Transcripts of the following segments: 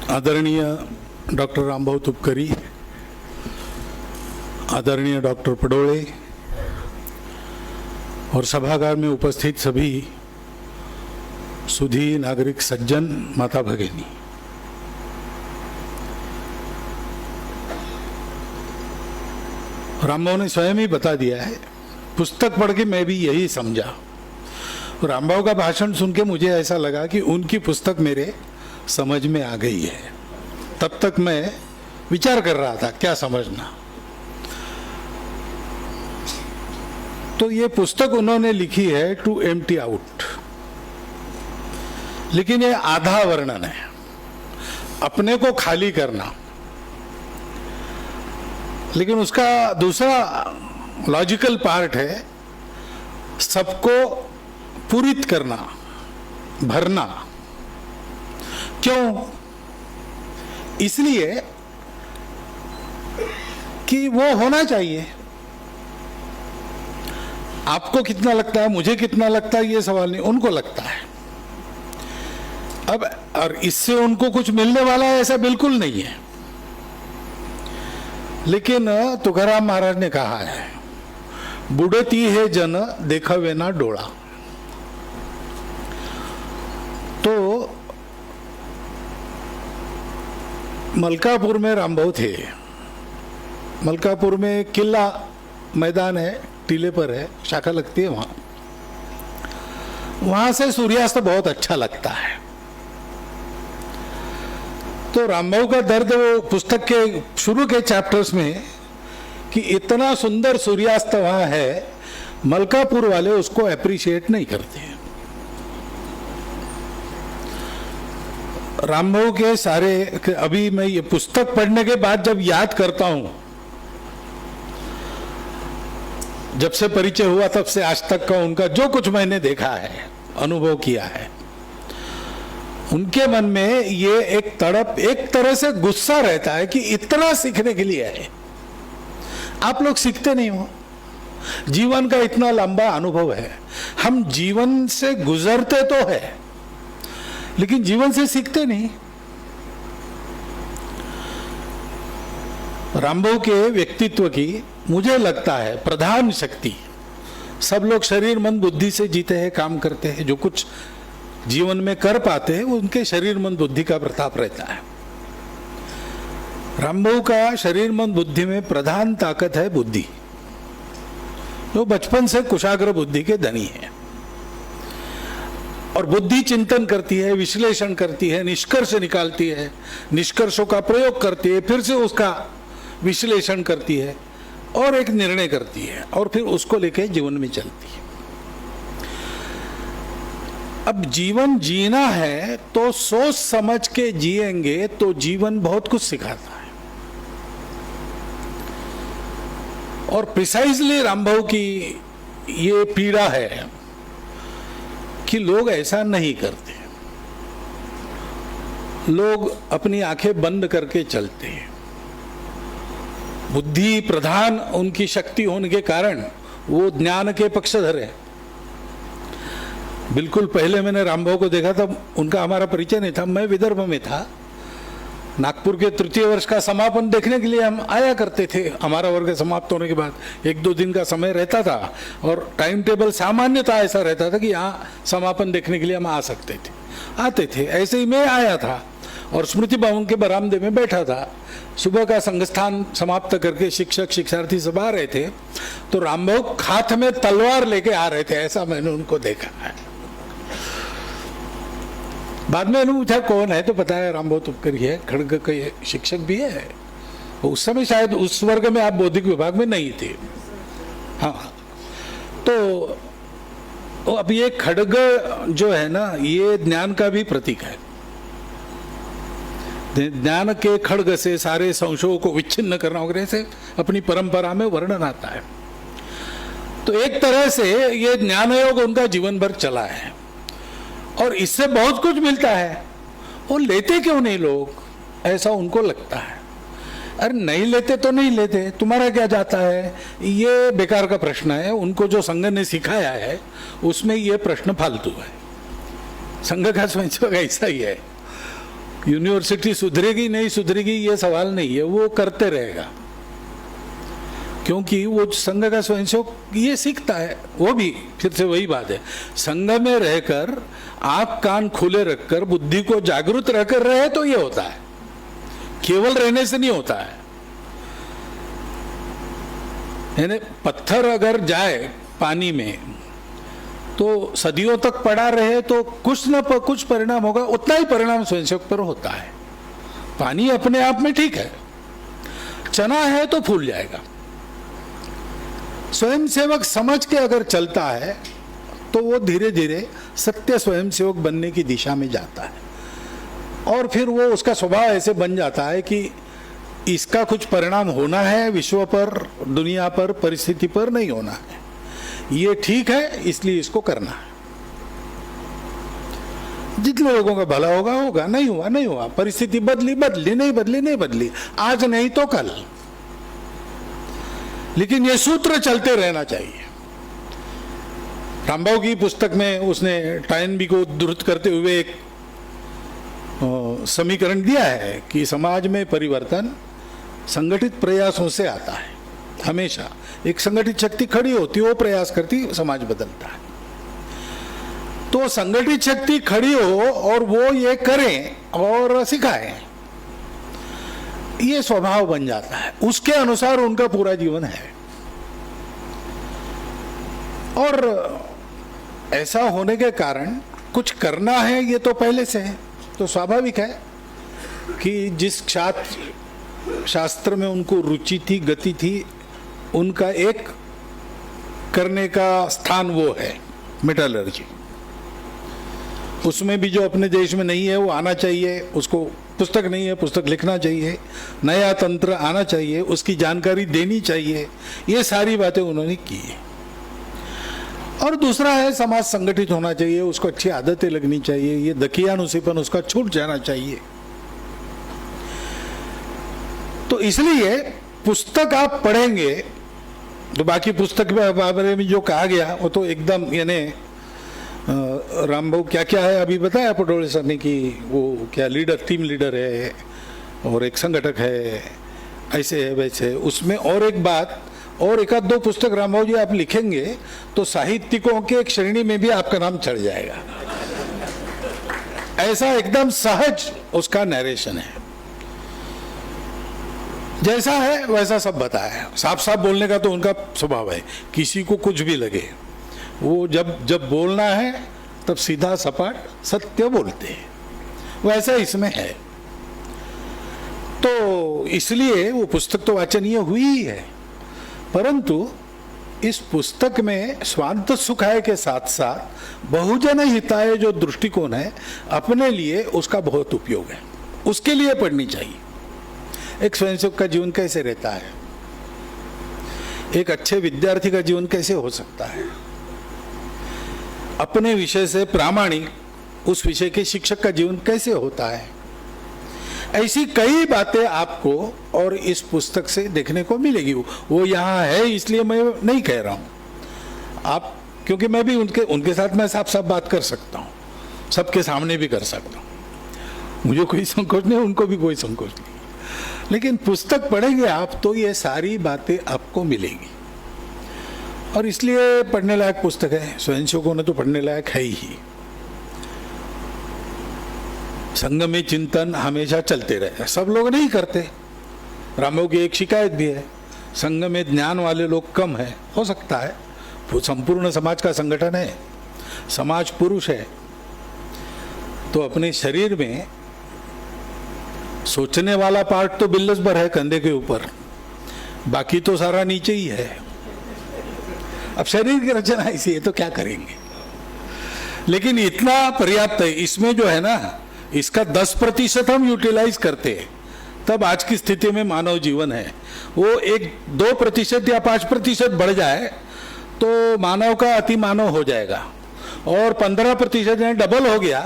आदरणीय डॉक्टर रामभाऊ तुपकरी, आदरणीय डॉक्टर पडोळे और सभागार में उपस्थित सभी सुधी नागरिक सज्जन, माता भगिनी, रामभाऊ ने स्वयं ही बता दिया है। पुस्तक पढ़ के मैं भी यही समझा। रामभाऊ का भाषण सुन के मुझे ऐसा लगा कि उनकी पुस्तक मेरे समझ में आ गई है। तब तक मैं विचार कर रहा था क्या समझना। तो ये पुस्तक उन्होंने लिखी है टू एम्प्टी आउट, लेकिन ये आधा वर्णन है, अपने को खाली करना। लेकिन उसका दूसरा लॉजिकल पार्ट है सबको पूरित करना, भरना। क्यों? इसलिए कि वो होना चाहिए। आपको कितना लगता है, मुझे कितना लगता है, ये सवाल नहीं, उनको लगता है। अब और इससे उनको कुछ मिलने वाला है ऐसा बिल्कुल नहीं है। लेकिन तुकाराम महाराज ने कहा है, बुडती है जन देखावे ना डोळा। तो मलकापुर में रामभाऊ थे। मलकापुर में किला मैदान है, टीले पर है, शाखा लगती है वहां से सूर्यास्त बहुत अच्छा लगता है। तो रामभाऊ का दर्द वो पुस्तक के शुरू के चैप्टर्स में कि इतना सुंदर सूर्यास्त वहां है, मलकापुर वाले उसको अप्रिशिएट नहीं करते। रामभाऊ के सारे, अभी मैं ये पुस्तक पढ़ने के बाद जब याद करता हूं, जब से परिचय हुआ तब से आज तक का उनका जो कुछ मैंने देखा है, अनुभव किया है, उनके मन में ये एक तड़प, एक तरह से गुस्सा रहता है कि इतना सीखने के लिए है, आप लोग सीखते नहीं हो। जीवन का इतना लंबा अनुभव है, हम जीवन से गुजरते तो है लेकिन जीवन से सीखते नहीं। रामभाऊ के व्यक्तित्व की मुझे लगता है प्रधान शक्ति, सब लोग शरीर मन बुद्धि से जीते हैं, काम करते हैं, जो कुछ जीवन में कर पाते हैं उनके शरीर मन बुद्धि का प्रताप रहता है। रामभाऊ का शरीर मन बुद्धि में प्रधान ताकत है बुद्धि, जो बचपन से कुशाग्र बुद्धि के धनी है। और बुद्धि चिंतन करती है, विश्लेषण करती है, निष्कर्ष निकालती है, निष्कर्षों का प्रयोग करती है, फिर से उसका विश्लेषण करती है और एक निर्णय करती है और फिर उसको लेके जीवन में चलती है। अब जीवन जीना है तो सोच समझ के जिएंगे तो जीवन बहुत कुछ सिखाता है। और प्रिसाइजली रामभाऊ की ये पीड़ा है कि लोग ऐसा नहीं करते। लोग अपनी आंखें बंद करके चलते हैं। बुद्धि प्रधान उनकी शक्ति होने के कारण वो ज्ञान के पक्षधर है। बिल्कुल पहले मैंने रामभाऊ को देखा था, उनका हमारा परिचय नहीं था, मैं विदर्भ में था। नागपुर के तृतीय वर्ष का समापन देखने के लिए हम आया करते थे। हमारा वर्ग समाप्त होने के बाद 1-2 दिन का समय रहता था और टाइम टेबल सामान्यतः ऐसा रहता था कि यहाँ समापन देखने के लिए हम आ सकते थे, आते थे। ऐसे ही मैं आया था और स्मृति भवन के बरामदे में बैठा था। सुबह का संगस्थान समाप्त करके शिक्षक शिक्षार्थी सब आ रहे थे, तो रामभाऊ हाथ में तलवार लेके आ रहे थे, ऐसा मैंने उनको देखा है। बाद में मैंने पूछा कौन है, तो पता है रामभाऊ तुपकरी है, खड़ग के शिक्षक भी है। उस समय शायद उस वर्ग में आप बौद्धिक विभाग में नहीं थे। हाँ, तो अब ये खड़ग जो है ना, ये ज्ञान का भी प्रतीक है। ज्ञान के खड़ग से सारे संशयों को विच्छिन्न करना वगैरह से अपनी परंपरा में वर्णन आता है। तो एक तरह से ये ज्ञान योग उनका जीवन भर चला है और इससे बहुत कुछ मिलता है। वो लेते क्यों नहीं लोग, ऐसा उनको लगता है। अरे नहीं लेते तो नहीं लेते, तुम्हारा क्या जाता है, ये बेकार का प्रश्न है। उनको जो संघ ने सिखाया है उसमें ये प्रश्न फालतू है। संघ का स्वयं ऐसा ही है, यूनिवर्सिटी सुधरेगी नहीं सुधरेगी ये सवाल नहीं है, वो करते रहेगा, क्योंकि वो संघ का स्वयंसेवक ये सीखता है। वो भी फिर से वही बात है, संघ में रहकर आंख कान खुले रखकर बुद्धि को जागरूक रखकर रहे तो ये होता है, केवल रहने से नहीं होता है। यानी पत्थर अगर जाए पानी में तो सदियों तक पड़ा रहे तो कुछ न कुछ परिणाम होगा, उतना ही परिणाम स्वयंसेवक पर होता है। पानी अपने आप में ठीक है, चना है तो फूल जाएगा। स्वयंसेवक समझ के अगर चलता है तो वो धीरे धीरे सत्य स्वयंसेवक बनने की दिशा में जाता है, और फिर वो उसका स्वभाव ऐसे बन जाता है कि इसका कुछ परिणाम होना है विश्व पर, दुनिया पर, परिस्थिति पर नहीं होना है, ये ठीक है इसलिए इसको करना है। जितने लोगों का भला होगा होगा, नहीं हुआ नहीं हुआ, परिस्थिति बदली बदली, नहीं बदली नहीं बदली, आज नहीं तो कल, लेकिन ये सूत्र चलते रहना चाहिए। रामबाबू की पुस्तक में उसने टाइनबी को उद्धृत करते हुए एक समीकरण दिया है कि समाज में परिवर्तन संगठित प्रयासों से आता है। हमेशा एक संगठित शक्ति खड़ी होती है, वो प्रयास करती, समाज बदलता है। तो संगठित शक्ति खड़ी हो और वो ये करें और सिखाएं, ये स्वभाव बन जाता है, उसके अनुसार उनका पूरा जीवन है। और ऐसा होने के कारण कुछ करना है ये तो पहले से है, तो स्वाभाविक है कि जिस शास्त्र में उनको रुचि थी, गति थी, उनका एक करने का स्थान वो है मेटलर्जी। उसमें भी जो अपने देश में नहीं है वो आना चाहिए, उसको पुस्तक नहीं है पुस्तक लिखना चाहिए, नया तंत्र आना चाहिए, उसकी जानकारी देनी चाहिए, ये सारी बातें उन्होंने की है। और दूसरा है समाज संगठित होना चाहिए, उसको अच्छी आदतें लगनी चाहिए, ये दकियानुसीपन उसका छूट जाना चाहिए। तो इसलिए पुस्तक आप पढ़ेंगे तो बाकी पुस्तक के बारे में जो कहा गया वो तो एकदम, यानी रामबाबू क्या क्या है अभी बताया पटोले सर ने कि वो क्या लीडर, टीम लीडर है और एक संगठक है, ऐसे है वैसे है। उसमें और एक बात, और एक आध दो पुस्तक रामबाबू जी आप लिखेंगे तो साहित्यिकों के एक श्रेणी में भी आपका नाम चढ़ जाएगा। ऐसा एकदम सहज उसका नरेशन है, जैसा है वैसा सब बताया है। साफ साफ बोलने का तो उनका स्वभाव है, किसी को कुछ भी लगे, वो जब बोलना है तब सीधा सपाट सत्य बोलते हैं, वैसा इसमें है। तो इसलिए वो पुस्तक तो वाचनीय हुई ही है, परंतु इस पुस्तक में स्वांत सुखाय के साथ साथ बहुजन हिताय जो दृष्टिकोण है अपने लिए, उसका बहुत उपयोग है, उसके लिए पढ़नी चाहिए। एक स्वयंसेवक का जीवन कैसे रहता है, एक अच्छे विद्यार्थी का जीवन कैसे हो सकता है, अपने विषय से प्रामाणिक उस विषय के शिक्षक का जीवन कैसे होता है, ऐसी कई बातें आपको और इस पुस्तक से देखने को मिलेगी। वो यहाँ है इसलिए मैं नहीं कह रहा हूँ आप, क्योंकि मैं भी उनके साथ मैं साफ साफ बात कर सकता हूँ, सबके सामने भी कर सकता हूँ, मुझे कोई संकोच नहीं, उनको भी कोई संकोच नहीं। लेकिन पुस्तक पढ़ेंगे आप तो ये सारी बातें आपको मिलेंगी, और इसलिए पढ़ने लायक पुस्तक है। स्वयंसेवकों ने तो पढ़ने लायक है ही। संघ में चिंतन हमेशा चलते रहे, सब लोग नहीं करते। रामबाबू की एक शिकायत भी है, संघ में ज्ञान वाले लोग कम है। हो सकता है, वो संपूर्ण समाज का संगठन है, समाज पुरुष है, तो अपने शरीर में सोचने वाला पार्ट तो बिल्लस पर है कंधे के ऊपर, बाकी तो सारा नीचे ही है। अब शरीर की रचना ऐसी है तो क्या करेंगे, लेकिन इतना पर्याप्त है। इसमें जो है ना, इसका 10% हम यूटिलाइज करते हैं, तब आज की स्थिति में मानव जीवन है। वो 1-2% या 5% बढ़ जाए तो मानव का अति मानव हो जाएगा, और 15% डबल हो गया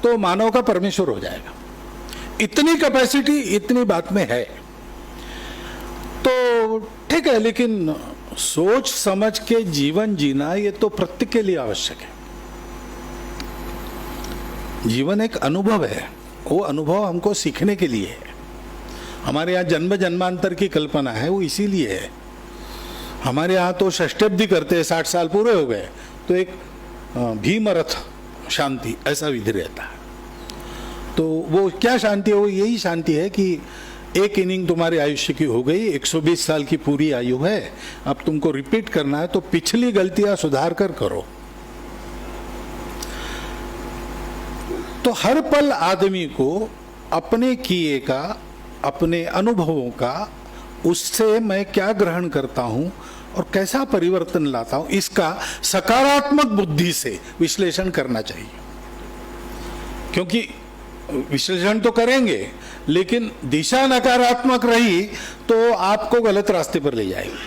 तो मानव का परमेश्वर हो जाएगा। इतनी कैपेसिटी इतनी बात में है, तो ठीक है। लेकिन सोच समझ के जीवन जीना ये तो प्रत्येक के लिए आवश्यक है। जीवन एक अनुभव है, वो अनुभव हमको सीखने के लिए है। हमारे यहाँ जन्म जन्मांतर की कल्पना है, वो इसीलिए है। हमारे यहाँ तो षष्ठब्दी करते हैं, 60 साल पूरे हो गए तो एक भीमरथ शांति ऐसा विधि रहता है। तो वो क्या शांति है? वो यही शांति है कि एक इनिंग तुम्हारे आयुष्य की हो गई, 120 साल की पूरी आयु है, अब तुमको रिपीट करना है तो पिछली गलतियां सुधार कर करो। तो हर पल आदमी को अपने किए का, अपने अनुभवों का, उससे मैं क्या ग्रहण करता हूं और कैसा परिवर्तन लाता हूं, इसका सकारात्मक बुद्धि से विश्लेषण करना चाहिए। क्योंकि विश्लेषण तो करेंगे लेकिन दिशा नकारात्मक रही तो आपको गलत रास्ते पर ले जाएगी।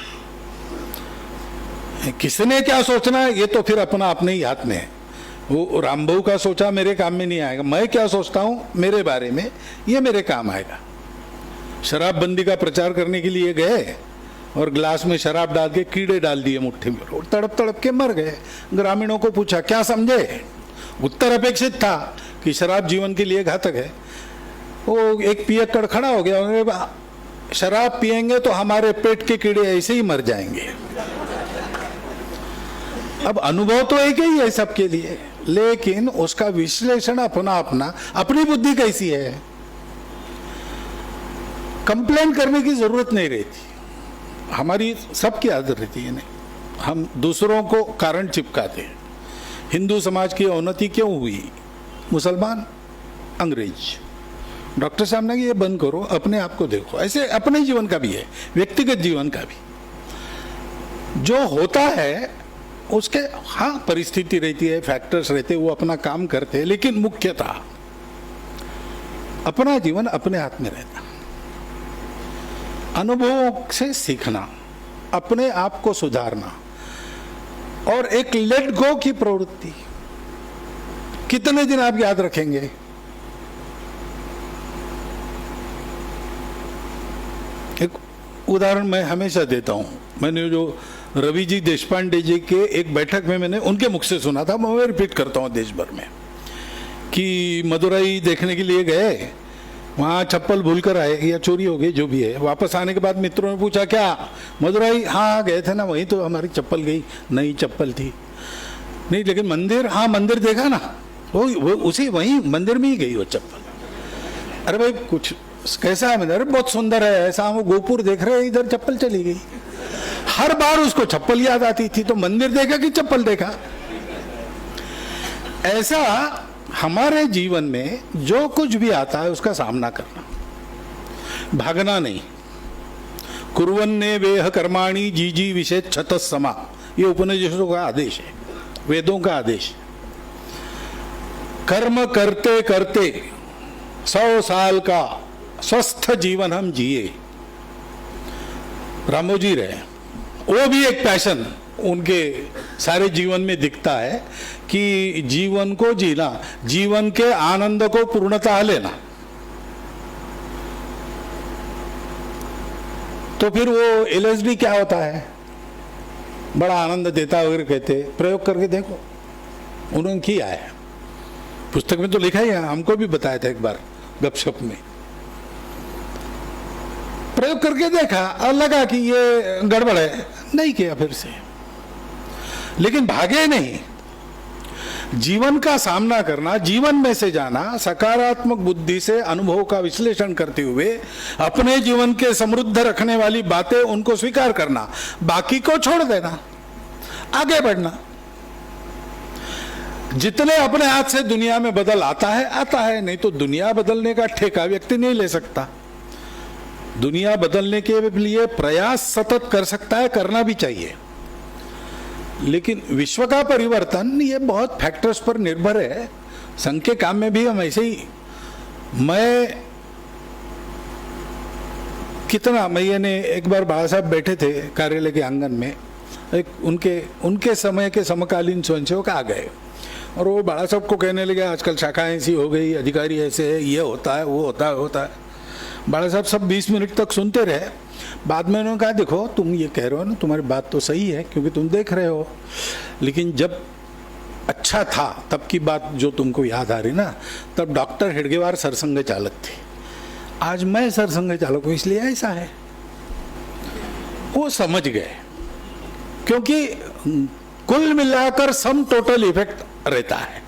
किसने क्या सोचना है ये तो फिर अपना अपने ही हाथ में है। वो रामबहू का सोचा मेरे काम में नहीं आएगा, मैं क्या सोचता हूं मेरे बारे में ये मेरे काम आएगा। शराबबंदी का प्रचार करने के लिए गए और ग्लास में शराब डाल के कीड़े डाल दिए मुट्ठी में और तड़प तड़प के मर गए। ग्रामीणों को पूछा क्या समझे? उत्तर अपेक्षित था कि शराब जीवन के लिए घातक है। वो एक पियक्कड़ खड़ा हो गया, शराब पिएंगे तो हमारे पेट के कीड़े ऐसे ही मर जाएंगे। अब अनुभव तो एक ही है सबके लिए, लेकिन उसका विश्लेषण अपना अपना, अपनी बुद्धि कैसी है। कंप्लेन करने की जरूरत नहीं रहती, हमारी सबकी आदत रहती है। नहीं, हम दूसरों को कारण चिपकाते हैं। हिंदू समाज की अवनति क्यों हुई? मुसलमान, अंग्रेज। डॉक्टर साहब ने ये बंद करो, अपने आप को देखो। ऐसे अपने जीवन का भी है, व्यक्तिगत जीवन का भी जो होता है उसके हाँ परिस्थिति रहती है, फैक्टर्स रहते हैं, वो अपना काम करते हैं, लेकिन मुख्यतः अपना जीवन अपने हाथ में रहता। अनुभवों से सीखना, अपने आप को सुधारना और एक लेट गो की प्रवृत्ति कितने दिन आप याद रखेंगे? एक उदाहरण मैं हमेशा देता हूं। मैंने जो रवि जी देशपांडे जी के एक बैठक में मैंने उनके मुख से सुना था, मैं रिपीट करता हूं देश भर में, कि मदुरई देखने के लिए गए, वहाँ चप्पल भूल कर आए या चोरी हो गई जो भी है। वापस आने के बाद मित्रों ने पूछा क्या मदुरई? हाँ गए थे ना, वहीं तो हमारी चप्पल गई, नई चप्पल थी। नहीं लेकिन मंदिर? हाँ मंदिर देखा ना, वो उसी वहीं मंदिर में ही गई वो चप्पल। अरे भाई कुछ कैसा है मंदिर? बहुत सुंदर है। ऐसा हम गोपुर देख रहे हैं, इधर चप्पल चली गई। हर बार उसको चप्पल याद आती थी, तो मंदिर देखा कि चप्पल देखा। ऐसा हमारे जीवन में जो कुछ भी आता है उसका सामना करना, भागना नहीं। कुर्वन्ने वेह कर्माणि जीजी विषेद छतस समा, ये उपनिषदों का आदेश है, वेदों का आदेश है। कर्म करते करते 100 साल का स्वस्थ जीवन हम जिए। रामो जी रहे, वो भी एक पैशन उनके सारे जीवन में दिखता है कि जीवन को जीना, जीवन के आनंद को पूर्णतः लेना। तो फिर वो LSD क्या होता है? बड़ा आनंद देता है वगैरह कहते, प्रयोग करके देखो। उन्होंने किया है, पुस्तक में तो लिखा ही है, हमको भी बताया था एक बार गपशप में। प्रयोग करके देखा और लगा कि ये गड़बड़ है, नहीं किया फिर से। लेकिन भागे नहीं, जीवन का सामना करना, जीवन में से जाना, सकारात्मक बुद्धि से अनुभव का विश्लेषण करते हुए अपने जीवन के समृद्ध रखने वाली बातें उनको स्वीकार करना, बाकी को छोड़ देना, आगे बढ़ना। जितने अपने हाथ से दुनिया में बदल आता है, नहीं तो दुनिया बदलने का ठेका व्यक्ति नहीं ले सकता। दुनिया बदलने के लिए प्रयास सतत कर सकता है, करना भी चाहिए, लेकिन विश्व का परिवर्तन ये बहुत फैक्टर्स पर निर्भर है। संघ के काम में भी हम ऐसे ही, मैं एक बार बाबा साहब बैठे थे कार्यालय के आंगन में, एक उनके समय के समकालीन स्वयंसेवक आ गए और वो बाबा साहब को कहने लगे आजकल शाखा ऐसी हो गई, अधिकारी ऐसे है, ये होता है, वो होता है। बाबा साहब सब 20 मिनट तक सुनते रहे। बाद में उन्होंने कहा देखो तुम ये कह रहे हो ना, तुम्हारी बात तो सही है क्योंकि तुम देख रहे हो, लेकिन जब अच्छा था, तब की बात जो तुमको याद आ रही ना, तब डॉक्टर हेडगेवार सरसंघ चालक थे, आज मैं सरसंघ चालक हूं, इसलिए ऐसा है। वो समझ गए, क्योंकि कुल मिलाकर सम टोटल इफेक्ट रहता है।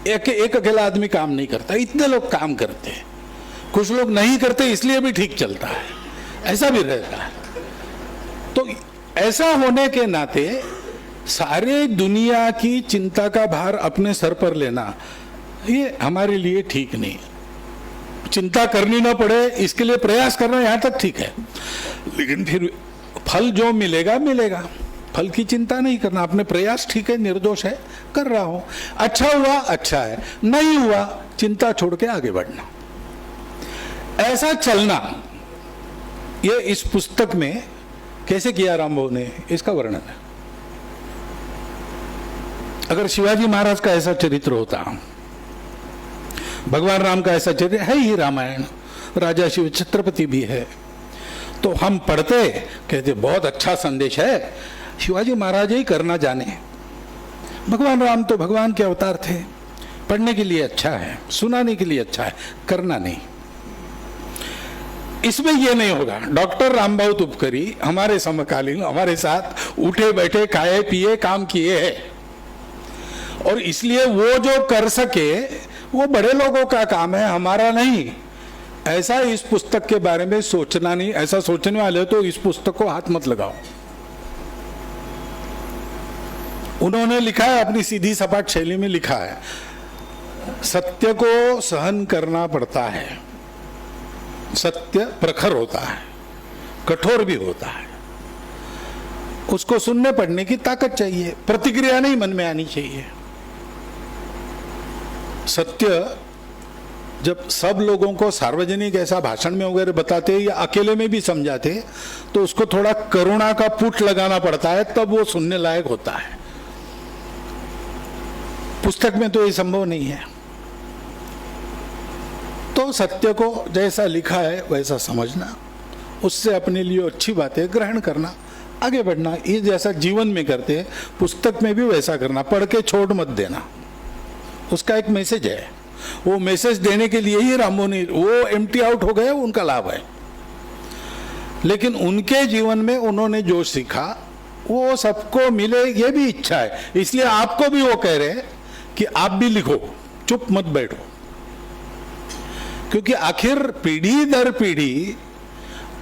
एक अकेला आदमी काम नहीं करता, इतने लोग काम करते हैं, कुछ लोग नहीं करते इसलिए भी ठीक चलता है, ऐसा भी रहता है। तो ऐसा होने के नाते सारे दुनिया की चिंता का भार अपने सर पर लेना ये हमारे लिए ठीक नहीं। चिंता करनी ना पड़े इसके लिए प्रयास करना यहां तक ठीक है, लेकिन फिर फल जो मिलेगा मिलेगा, फल की चिंता नहीं करना। अपने प्रयास ठीक है, निर्दोष है, कर रहा हूं, अच्छा हुआ अच्छा है, नहीं हुआ चिंता छोड़ के आगे बढ़ना, ऐसा चलना। ये इस पुस्तक में कैसे किया रामभाऊ ने, इसका वर्णन है। अगर शिवाजी महाराज का ऐसा चरित्र होता, भगवान राम का ऐसा चरित्र है ही, रामायण, राजा शिव छत्रपति भी है, तो हम पढ़ते कहते बहुत अच्छा संदेश है, शिवाजी महाराज ही करना जाने। भगवान राम तो भगवान के अवतार थे, पढ़ने के लिए अच्छा है, सुनाने के लिए अच्छा है, करना नहीं। इसमें यह नहीं होगा। डॉक्टर रामभाऊ तुपकरी हमारे समकालीन, हमारे साथ उठे बैठे खाए पिए काम किए हैं, और इसलिए वो जो कर सके वो बड़े लोगों का काम है, हमारा नहीं। ऐसा इस पुस्तक के बारे में सोचना नहीं। ऐसा सोचने वाले हो तो इस पुस्तक को हाथ मत लगाओ। उन्होंने लिखा है, अपनी सीधी सपाट शैली में लिखा है, सत्य को सहन करना पड़ता है, सत्य प्रखर होता है, कठोर भी होता है, उसको सुनने पढ़ने की ताकत चाहिए, प्रतिक्रिया नहीं मन में आनी चाहिए। सत्य जब सब लोगों को सार्वजनिक ऐसा भाषण में वगैरह बताते या अकेले में भी समझाते, तो उसको थोड़ा करुणा का पुट लगाना पड़ता है, तब वो सुनने लायक होता है। पुस्तक में तो ये संभव नहीं है। तो सत्य को जैसा लिखा है वैसा समझना, उससे अपने लिए अच्छी बातें ग्रहण करना, आगे बढ़ना। ये जैसा जीवन में करते हैं पुस्तक में भी वैसा करना, पढ़ के छोड़ मत देना। उसका एक मैसेज है, वो मैसेज देने के लिए ही रामभाऊ ने, वो एम्प्टी आउट हो गए, उनका लाभ है, लेकिन उनके जीवन में उन्होंने जो सीखा वो सबको मिले, ये भी इच्छा है। इसलिए आपको भी वो कह रहे हैं कि आप भी लिखो, चुप मत बैठो, क्योंकि आखिर पीढ़ी दर पीढ़ी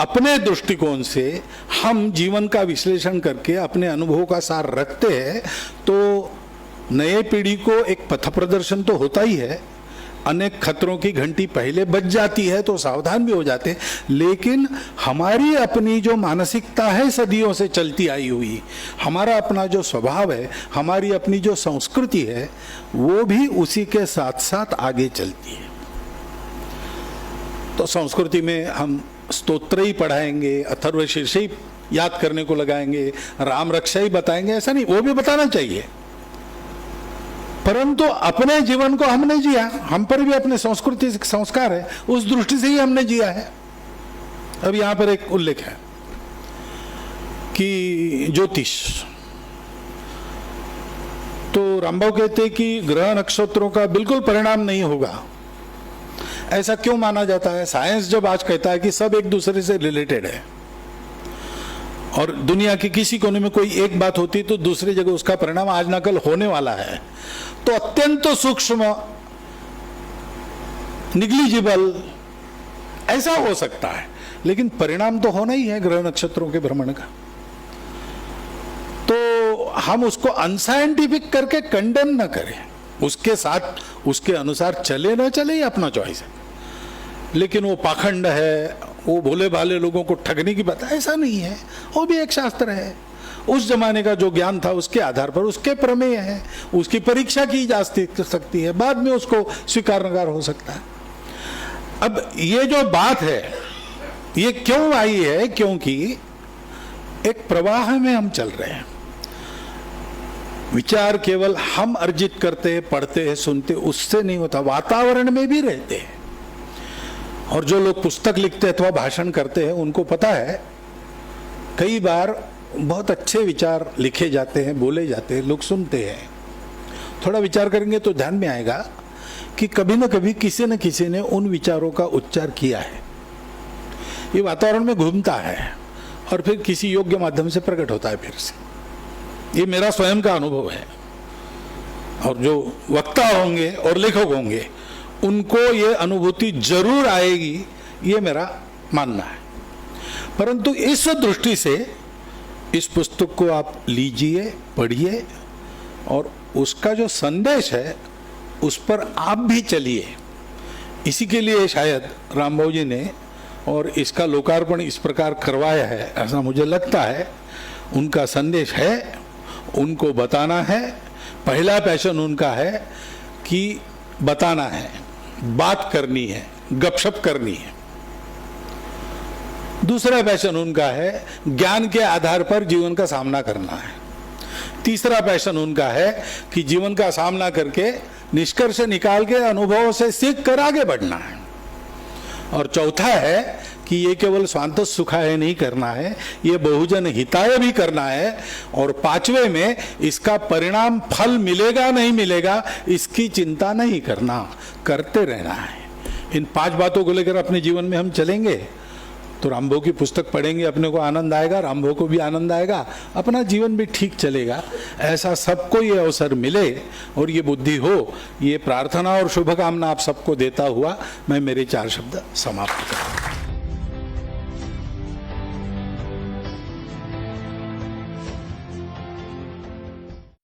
अपने दृष्टिकोण से हम जीवन का विश्लेषण करके अपने अनुभव का सार रखते हैं, तो नए पीढ़ी को एक पथ प्रदर्शन तो होता ही है। अनेक खतरों की घंटी पहले बज जाती है तो सावधान भी हो जाते हैं, लेकिन हमारी अपनी जो मानसिकता है सदियों से चलती आई हुई, हमारा अपना जो स्वभाव है, हमारी अपनी जो संस्कृति है, वो भी उसी के साथ साथ आगे चलती है। तो संस्कृति में हम स्तोत्र ही पढ़ाएंगे, अथर्वशीर्ष ही याद करने को लगाएंगे, राम रक्षा ही बताएंगे, ऐसा नहीं, वो भी बताना चाहिए, परंतु अपने जीवन को हमने जिया, हम पर भी अपने संस्कृति संस्कार है, उस दृष्टि से ही हमने जिया है। अब यहां पर एक उल्लेख है कि ज्योतिष, तो रामभाऊ कहते कि ग्रह नक्षत्रों का बिल्कुल परिणाम नहीं होगा। ऐसा क्यों माना जाता है? साइंस जब आज कहता है कि सब एक दूसरे से रिलेटेड है, और दुनिया के किसी कोने में कोई एक बात होती तो दूसरी जगह उसका परिणाम आज न कल होने वाला है, तो अत्यंत सूक्ष्म, निग्लिजिबल ऐसा हो सकता है, लेकिन परिणाम तो होना ही है ग्रह नक्षत्रों के भ्रमण का। तो हम उसको अनसाइंटिफिक करके कंडेम न करें, उसके साथ उसके अनुसार चले न चले ही अपना चॉइस है, लेकिन वो पाखंड है, वो भोले भाले लोगों को ठगने की बात, ऐसा नहीं है। वो भी एक शास्त्र है, उस जमाने का जो ज्ञान था उसके आधार पर उसके प्रमेय है, उसकी परीक्षा की जा सकती है, बाद में उसको स्वीकार नकार हो सकता है। अब ये जो बात है ये क्यों आई है? क्योंकि एक प्रवाह में हम चल रहे हैं। विचार केवल हम अर्जित करते हैं, पढ़ते हैं, सुनते, उससे नहीं होता, वातावरण में भी रहते हैं। और जो लोग पुस्तक लिखते अथवा भाषण करते हैं उनको पता है, कई बार बहुत अच्छे विचार लिखे जाते हैं, बोले जाते हैं, लोग सुनते हैं, थोड़ा विचार करेंगे तो ध्यान में आएगा कि कभी न कभी किसी न किसी ने उन विचारों का उच्चार किया है। ये वातावरण में घूमता है और फिर किसी योग्य माध्यम से प्रकट होता है फिर से। ये मेरा स्वयं का अनुभव है, और जो वक्ता होंगे और लेखक होंगे उनको ये अनुभूति जरूर आएगी, ये मेरा मानना है। परंतु इस दृष्टि से इस पुस्तक को आप लीजिए, पढ़िए, और उसका जो संदेश है उस पर आप भी चलिए। इसी के लिए शायद रामबाबू जी ने और इसका लोकार्पण इस प्रकार करवाया है, ऐसा मुझे लगता है। उनका संदेश है, उनको बताना है। पहला पैशन उनका है कि बताना है, बात करनी है, गपशप करनी है। दूसरा पैशन उनका है ज्ञान के आधार पर जीवन का सामना करना है। तीसरा पैशन उनका है कि जीवन का सामना करके निष्कर्ष निकाल के अनुभवों से सीख कर आगे बढ़ना है। और चौथा है कि ये केवल स्वांत सुखाय नहीं करना है, ये बहुजन हिताय भी करना है। और पांचवे में इसका परिणाम फल मिलेगा नहीं मिलेगा इसकी चिंता नहीं करना, करते रहना है। इन 5 बातों को लेकर अपने जीवन में हम चलेंगे तो रामबाबू की पुस्तक पढ़ेंगे, अपने को आनंद आएगा, रामबाबू को भी आनंद आएगा, अपना जीवन भी ठीक चलेगा। ऐसा सबको ये अवसर मिले और ये बुद्धि हो, ये प्रार्थना और शुभकामना आप सबको देता हुआ मैं मेरे 4 शब्द समाप्त करूँ।